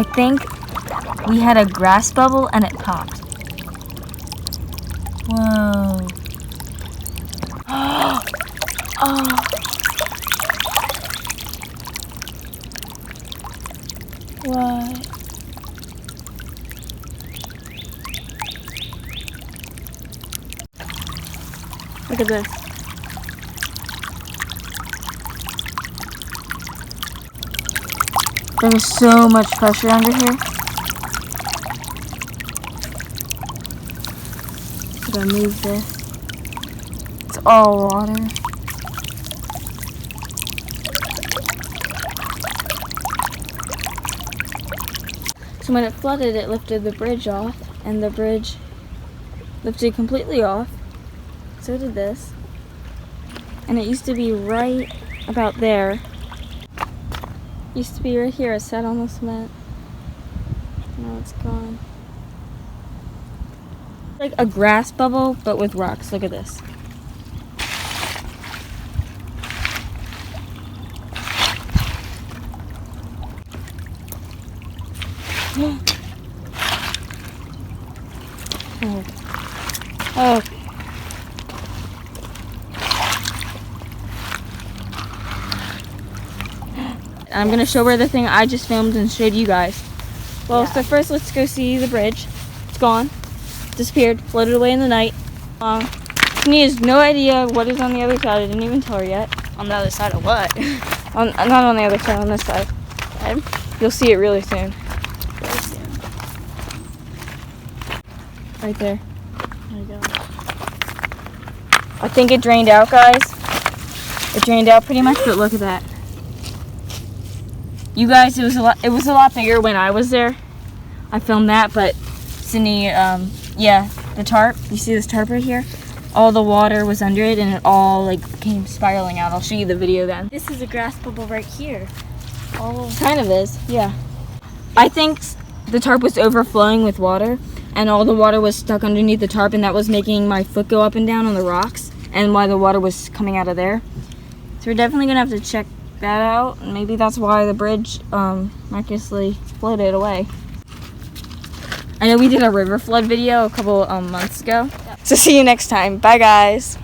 I think we had a grass bubble and it popped. Whoa. Oh. What? Look at this. There's so much pressure under here. I'm gonna move this. It's all water. So when it flooded, it lifted the bridge off, and the bridge lifted completely off. So did this. And it used to be right about there. Used to be right here. It sat on the cement. Now it's gone. Like a grass bubble, but with rocks. Look at this. Oh. I'm gonna show her the thing I just filmed and showed you guys. Well, so first let's go see the bridge. It's gone. Disappeared. Floated away in the night. She has no idea what is on the other side. I didn't even tell her yet. On the other side of what? Not on the other side, on this side. You'll see it really soon. Very soon. Right there. There you go. I think it drained out, guys. It drained out pretty much, but look at that. You guys, it was a lot bigger when I was there. I filmed that, but Sydney, yeah, the tarp. You see this tarp right here? All the water was under it, and it all like came spiraling out. I'll show you the video then. This is a grass bubble right here. Kind of is, yeah. I think the tarp was overflowing with water, and all the water was stuck underneath the tarp, and that was making my foot go up and down on the rocks, and why the water was coming out of there. So we're definitely gonna have to check that out, and maybe that's why the bridge miraculously floated away. I know we did a river flood video a couple months ago. So see you next time. Bye guys.